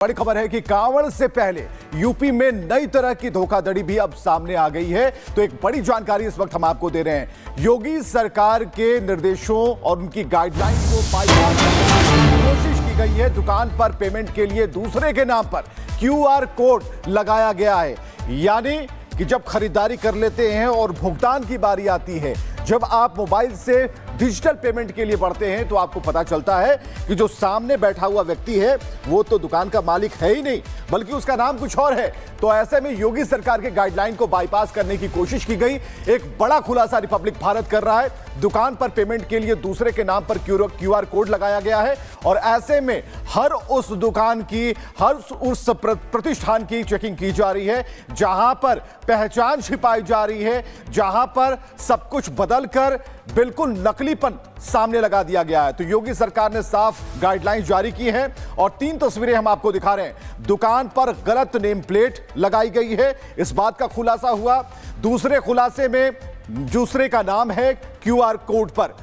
बड़ी खबर है कि कांवड़ से पहले यूपी में नई तरह की धोखाधड़ी भी अब सामने आ गई है। तो एक बड़ी जानकारी इस वक्त हम आपको दे रहे हैं। योगी सरकार के निर्देशों और उनकी गाइडलाइन को बाईपास करने की कोशिश की गई है। दुकान पर पेमेंट के लिए दूसरे के नाम पर QR कोड लगाया गया है। यानी कि जब खरीदारी कर लेते हैं और भुगतान की बारी आती है, जब आप मोबाइल से डिजिटल पेमेंट के लिए बढ़ते हैं तो आपको पता चलता है कि जो सामने बैठा हुआ व्यक्ति है वो तो दुकान का मालिक है ही नहीं, बल्कि उसका नाम कुछ और है। तो ऐसे में योगी सरकार के गाइडलाइन को बाईपास करने की कोशिश की गई। एक बड़ा खुलासा रिपब्लिक भारत कर रहा है। दुकान पर पेमेंट के लिए दूसरे के नाम पर QR कोड लगाया गया है और ऐसे में हर उस दुकान की, हर उस प्रतिष्ठान की चेकिंग की जा रही है जहां पर पहचान छिपाई जा रही है, जहां पर सब कुछ बदलकर बिल्कुल नकलीपन सामने लगा दिया गया है। तो योगी सरकार ने साफ गाइडलाइंस जारी की हैं और 3 तस्वीरें हम आपको दिखा रहे हैं। दुकान पर गलत नेम प्लेट लगाई गई है, इस बात का खुलासा हुआ। दूसरे खुलासे में दूसरे का नाम है QR कोड पर।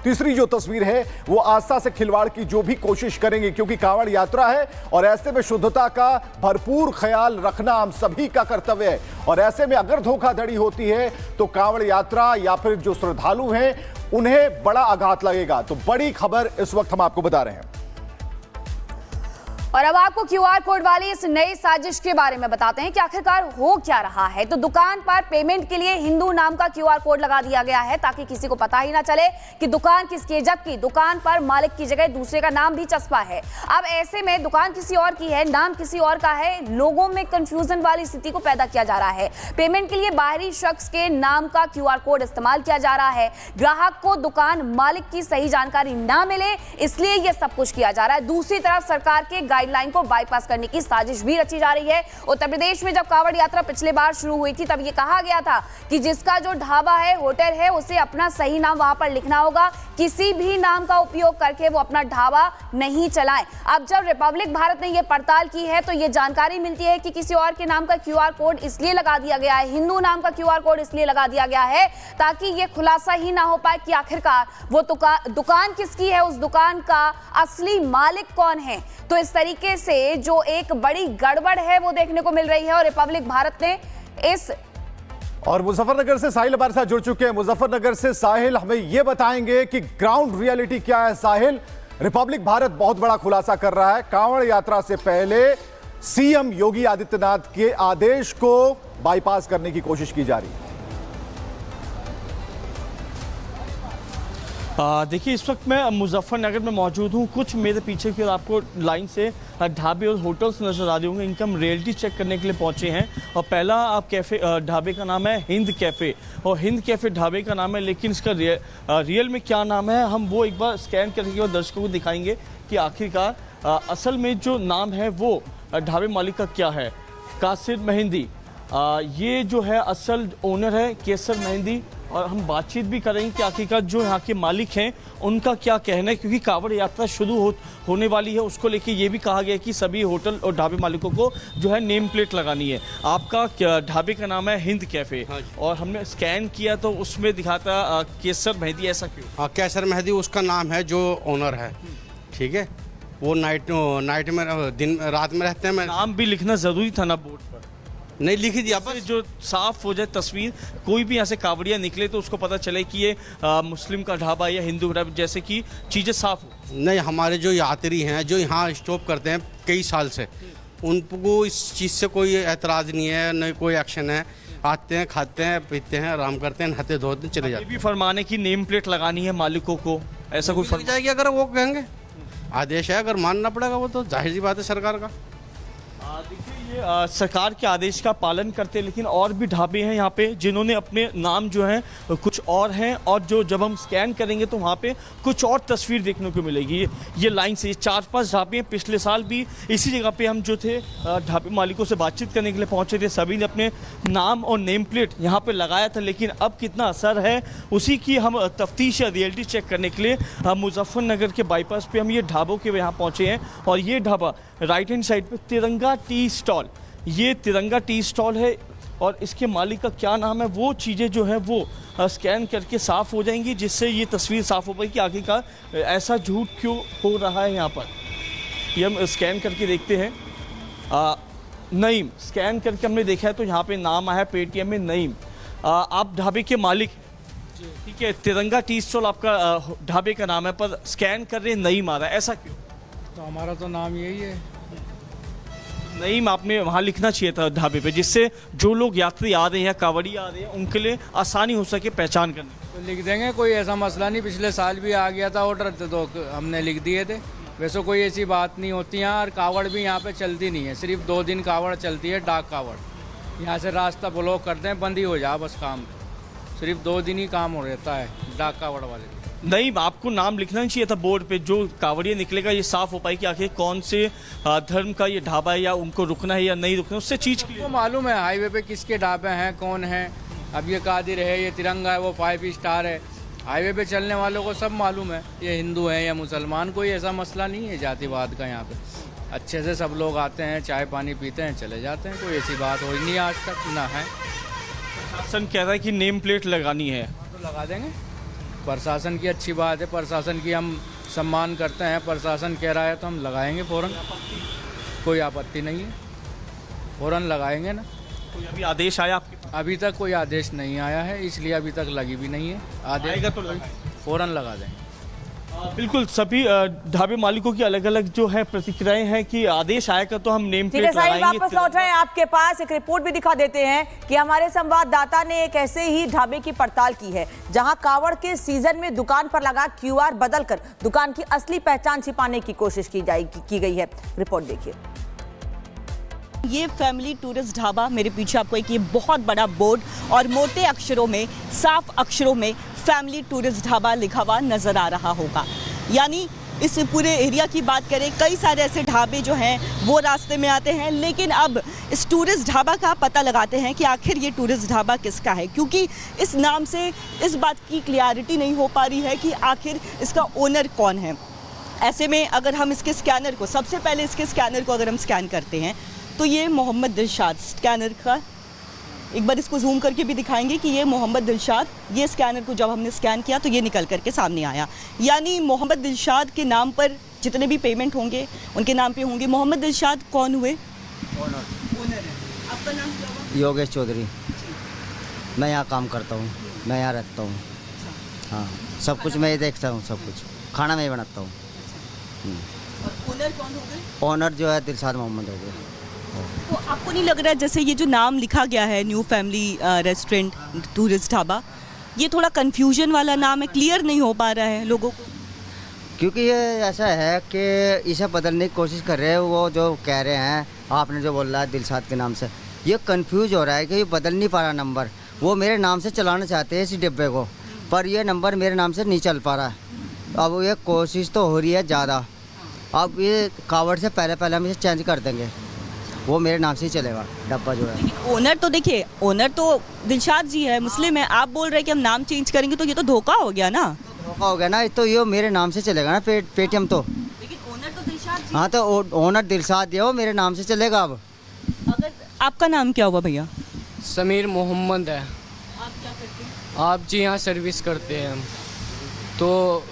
तीसरी जो तस्वीर है वो आस्था से खिलवाड़ की जो भी कोशिश करेंगे, क्योंकि कांवड़ यात्रा है और ऐसे में शुद्धता का भरपूर ख्याल रखना हम सभी का कर्तव्य है। और ऐसे में अगर धोखाधड़ी होती है तो कांवड़ यात्रा या फिर जो श्रद्धालु हैं उन्हें बड़ा आघात लगेगा। तो बड़ी खबर इस वक्त हम आपको बता रहे हैं। और अब आपको QR कोड वाली इस नई साजिश के बारे में बताते हैं कि आखिरकार हो क्या रहा है। तो दुकान पर पेमेंट के लिए हिंदू नाम का QR कोड लगा दिया गया है ताकि किसी को पता ही ना चले कि दुकान किसकी है, जबकि दुकान पर मालिक की जगह दूसरे का नाम भी चस्पा है। अब ऐसे में दुकान किसी और की है, नाम किसी और का है, लोगों में कंफ्यूजन वाली स्थिति को पैदा किया जा रहा है। पेमेंट के लिए बाहरी शख्स के नाम का QR कोड इस्तेमाल किया जा रहा है। ग्राहक को दुकान मालिक की सही जानकारी ना मिले, इसलिए यह सब कुछ किया जा रहा है। दूसरी तरफ सरकार के गाइडलाइन को बाईपास करने की साजिश भी रची जा रही है। उत्तर प्रदेश में जब कांवड़ यात्रा पिछले बार शुरू हुई थी तब यह कहा गया था कि जिसका जो ढाबा है, होटल है, उसे अपना सही नाम वहां पर लिखना होगा। किसी भी नाम का उपयोग करके वो अपना ढाबा नहीं चलाएं। अब जब रिपब्लिक भारत ने यह पड़ताल की है तो यह जानकारी मिलती है कि किसी और के नाम का QR कोड इसलिए लगा दिया गया है, हिंदू नाम का QR कोड इसलिए लगा दिया गया है ताकि यह खुलासा ही ना हो पाए कि आखिरकार वो दुकान किसकी है, उस दुकान का असली मालिक कौन है। तो इस तरीके से जो एक बड़ी गड़बड़ है वो देखने को मिल रही है और रिपब्लिक भारत ने इस और मुजफ्फरनगर से साहिल हमारे साथ जुड़ चुके हैं। मुजफ्फरनगर से साहिल हमें यह बताएंगे कि ग्राउंड रियलिटी क्या है। साहिल, रिपब्लिक भारत बहुत बड़ा खुलासा कर रहा है। कांवड़ यात्रा से पहले CM योगी आदित्यनाथ के आदेश को बाईपास करने की कोशिश की जा रही है। देखिए, इस वक्त मैं मुजफ्फरनगर में मौजूद हूँ। कुछ मेरे पीछे की ओर आपको लाइन से ढाबे और होटल्स नज़र आ रहे होंगे। इनका हम रियलिटी चेक करने के लिए पहुँचे हैं और पहला आप कैफ़े ढाबे का नाम है हिंद कैफ़े और हिंद कैफ़े ढाबे का नाम है, लेकिन इसका रियल में क्या नाम है हम वो एक बार स्कैन करके और दर्शकों को दिखाएंगे कि आखिरकार असल में जो नाम है वो ढाबे मालिक का क्या है। कासिर मेहंदी ये जो है असल ओनर है, केसर मेहंदी। और हम बातचीत भी करेंगे कि आखिरकार जो यहाँ के मालिक हैं उनका क्या कहना है, क्योंकि कांवड़ यात्रा शुरू होने वाली है। उसको लेके ये भी कहा गया है कि सभी होटल और ढाबे मालिकों को जो है नेम प्लेट लगानी है। आपका ढाबे का नाम है हिंद कैफ़े और हमने स्कैन किया तो उसमें दिखाता केसर मेहंदी। ऐसा क्यों? हाँ, केसर मेहंदी उसका नाम है जो ओनर है, ठीक है। वो नाइट में रात में रहते हैं। नाम भी लिखना ज़रूरी था ना बोर्ड पर? नहीं लिख दिया, बस जो साफ हो जाए तस्वीर, कोई भी यहाँ से कांवड़िया निकले तो उसको पता चले कि ये मुस्लिम का ढाबा या हिंदू ढाबा, जैसे कि चीज़ें साफ हो। नहीं, हमारे जो यात्री हैं जो यहाँ स्टॉप करते हैं कई साल से, उनको इस चीज़ से कोई एतराज़ नहीं है, नहीं कोई एक्शन है। आते हैं, खाते हैं, पीते हैं, आराम करते हैं, नहाते धोते चले जाते हैं। ये भी फरमान है कि नेम प्लेट लगानी है मालिकों को, ऐसा कोई फर्क जाएगी अगर वो कहेंगे। आदेश है, अगर मानना पड़ेगा वो तो जाहिर सी बात है सरकार का। देखिए, ये सरकार के आदेश का पालन करते हैं, लेकिन और भी ढाबे हैं यहाँ पे जिन्होंने अपने नाम जो हैं कुछ और हैं और जो जब हम स्कैन करेंगे तो वहाँ पे कुछ और तस्वीर देखने को मिलेगी। ये लाइन से 4-5 ढाबे हैं। पिछले साल भी इसी जगह पे हम जो थे ढाबे मालिकों से बातचीत करने के लिए पहुँचे थे, सभी ने अपने नाम और नेम प्लेट यहाँ पर लगाया था। लेकिन अब कितना असर है उसी की हम तफ्तीश या रियलिटी चेक करने के लिए मुजफ्फरनगर के बाईपास पर हम ये ढाबों के यहाँ पहुँचे हैं। और ये ढाबा राइट हैंड साइड पे तिरंगा टी स्टॉल, ये तिरंगा टी स्टॉल है और इसके मालिक का क्या नाम है वो चीज़ें जो है वो स्कैन करके साफ़ हो जाएंगी, जिससे ये तस्वीर साफ़ हो पाएगी कि आखिरकार ऐसा झूठ क्यों हो रहा है यहाँ पर। ये हम स्कैन करके देखते हैं। नईम स्कैन करके हमने देखा है तो यहाँ पे नाम आया पेटीएम में नईम। आप ढाबे के मालिक, ठीक है, तिरंगा टी स्टॉल आपका ढाबे का नाम है, पर स्कैन कर रहे नईम आ रहा है, ऐसा क्यों? तो हमारा तो नाम यही है। नईम आपने वहाँ लिखना चाहिए था ढाबे पे, जिससे जो लोग यात्री आ रहे हैं, कांवड़ी आ रहे हैं, उनके लिए आसानी हो सके पहचान करने। तो लिख देंगे, कोई ऐसा मसला नहीं। पिछले साल भी आ गया था ऑर्डर, तो हमने लिख दिए थे। वैसे कोई ऐसी बात नहीं होती यहाँ, और कावड़ भी यहाँ पे चलती नहीं है। सिर्फ 2 दिन कावड़ चलती है, डाक कावड़। यहाँ से रास्ता ब्लॉक करते हैं, बंद ही हो जाए बस काम। सिर्फ 2 दिन ही काम हो रहता है डाक कावड़ वाले। नहीं, आपको नाम लिखना नहीं चाहिए था बोर्ड पे, जो कांवड़िया निकलेगा ये साफ हो पाए कि आखिर कौन से धर्म का ये ढाबा है, या उनको रुकना है या नहीं रुकना, उससे चीज़ तो मालूम है हाईवे पे किसके ढाबे हैं, कौन है। अब ये कादिर है, ये तिरंगा है, वो 5 स्टार है। हाईवे पे चलने वालों को सब मालूम है ये हिंदू है या मुसलमान। कोई ऐसा मसला नहीं है जातिवाद का। यहाँ पे अच्छे से सब लोग आते हैं, चाय पानी पीते हैं, चले जाते हैं। कोई ऐसी बात हो नहीं आज तक, ना है। प्रशासन कह रहा है कि नेम प्लेट लगानी है, तो लगा देंगे। प्रशासन की अच्छी बात है, प्रशासन की हम सम्मान करते हैं। प्रशासन कह रहा है तो हम लगाएंगे फ़ौरन, कोई आपत्ति नहीं है, फ़ौरन लगाएंगे ना। कोई अभी आदेश आया आपके पास? अभी तक कोई आदेश नहीं आया है, इसलिए अभी तक लगी भी नहीं है। आदेश आएगा तो लगाएं। फ़ौरन लगा देंगे। बिल्कुल, सभी ढाबे मालिकों की अलग अलग जो है प्रतिक्रियाएं हैं कि आदेश आएगा तो हम नेम ठीक है प्लेट साहिल, लगाएंगे। वापस लौट रहे हैं आपके पास। एक रिपोर्ट भी दिखा देते हैं कि हमारे संवाददाता ने एक ऐसे ही ढाबे की पड़ताल की है जहां कावड़ के सीजन में दुकान पर लगा QR बदलकर दुकान की असली पहचान छिपाने की कोशिश की गई है। रिपोर्ट देखिए। ये फैमिली टूरिस्ट ढाबा, मेरे पीछे आपको एक ये बहुत बड़ा बोर्ड और मोटे अक्षरों में, साफ अक्षरों में फैमिली टूरिस्ट ढाबा लिखा हुआ नजर आ रहा होगा। यानी इस पूरे एरिया की बात करें, कई सारे ऐसे ढाबे जो हैं वो रास्ते में आते हैं, लेकिन अब इस टूरिस्ट ढाबा का पता लगाते हैं कि आखिर ये टूरिस्ट ढाबा किसका है, क्योंकि इस नाम से इस बात की क्लियरिटी नहीं हो पा रही है कि आखिर इसका ओनर कौन है। ऐसे में अगर हम इसके स्कैनर को, सबसे पहले इसके स्कैनर को अगर हम स्कैन करते हैं तो ये मोहम्मद दिलशाद स्कैनर का, एक बार इसको जूम करके भी दिखाएंगे कि ये मोहम्मद दिलशाद, ये स्कैनर को जब हमने स्कैन किया तो ये निकल करके सामने आया। यानी मोहम्मद दिलशाद के नाम पर जितने भी पेमेंट होंगे उनके नाम पे होंगे। मोहम्मद दिलशाद कौन हुए? ओनर है। आपका नाम क्या हुआ? योगेश चौधरी। मैं यहाँ काम करता हूँ, मैं यहाँ रहता हूँ। हाँ, सब कुछ मैं ही देखता हूँ, सब कुछ खाना मैं ही बनाता हूँ। ओनर कौन हो गए? ओनर जो है दिलशाद मोहम्मद हो गए। तो आपको नहीं लग रहा है जैसे ये जो नाम लिखा गया है new family restaurant tourist dhaba, ये थोड़ा कंफ्यूजन वाला नाम है, क्लियर नहीं हो पा रहा है लोगों को? क्योंकि ये ऐसा है कि इसे बदलने की कोशिश कर रहे हैं। वो जो कह रहे हैं, आपने जो बोला है दिलशाद के नाम से, ये कंफ्यूज हो रहा है कि ये बदल नहीं पा रहा नंबर। वो मेरे नाम से चलाना चाहते हैं इस डिब्बे को, पर ये नंबर मेरे नाम से नहीं चल पा रहा है। अब ये कोशिश तो हो रही है ज़्यादा। अब ये कावड़ से पहले हम इसे चेंज कर देंगे, वो मेरे नाम से ही चलेगा डब्बा जो है। ओनर तो देखिए, ओनर तो दिलशाद जी है, मुस्लिम है। आप बोल रहे हैं कि हम नाम चेंज करेंगे, तो ये तो धोखा हो गया ना। धोखा हो गया ना, तो ये मेरे नाम से चलेगा ना पेटीएम तो। लेकिन ओनर तो दिलशाद जी। हाँ, तो ओनर दिलशाद वो मेरे नाम से चलेगा। अब अगर आपका नाम क्या हुआ भैया? समीर मोहम्मद है। आप क्या करते हैं? आप जी यहाँ सर्विस करते हैं, तो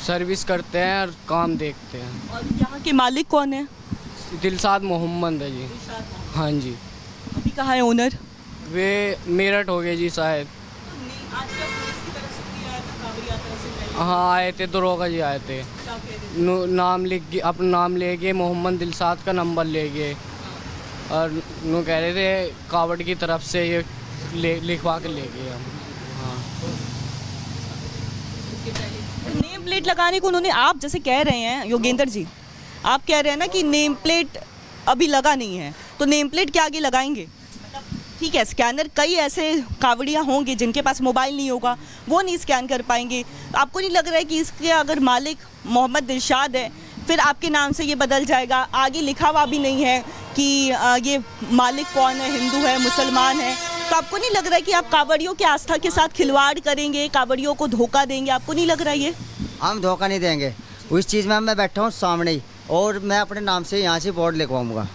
सर्विस करते हैं और काम देखते हैं। और यहाँ के मालिक कौन है? दिलशाद मोहम्मद है जी। हाँ जी। अभी कहाँ है ओनर? वे मेरठ हो गए जी शायद। हाँ, आए थे, दरोगा जी आए थे। नाम लिख के, अपना नाम ले गए, मोहम्मद दिलशाद का नंबर ले गए, और वो कह रहे थे कावड़ की तरफ से ये लिखवा के ले गए हम। हाँ, नेम प्लेट लगाने को उन्होंने, आप जैसे कह रहे हैं योगेंद्र जी, आप कह रहे हैं ना कि नेम प्लेट अभी लगा नहीं है, तो नेम प्लेट के आगे लगाएंगे? ठीक है, स्कैनर, कई ऐसे कावड़ियाँ होंगे जिनके पास मोबाइल नहीं होगा, वो नहीं स्कैन कर पाएंगे। आपको नहीं लग रहा है कि इसके अगर मालिक मोहम्मद दिलशाद है, फिर आपके नाम से ये बदल जाएगा? आगे लिखा हुआ भी नहीं है कि ये मालिक कौन है, हिंदू है, मुसलमान है। तो आपको नहीं लग रहा है कि आप कावड़ियों की आस्था के साथ खिलवाड़ करेंगे, कावड़ियों को धोखा देंगे? आपको नहीं लग रहा है ये? हम धोखा नहीं देंगे। उस चीज़ में मैं बैठा हूँ सामने ही, और मैं अपने नाम से यहाँ से बोर्ड लिखवाऊँगा।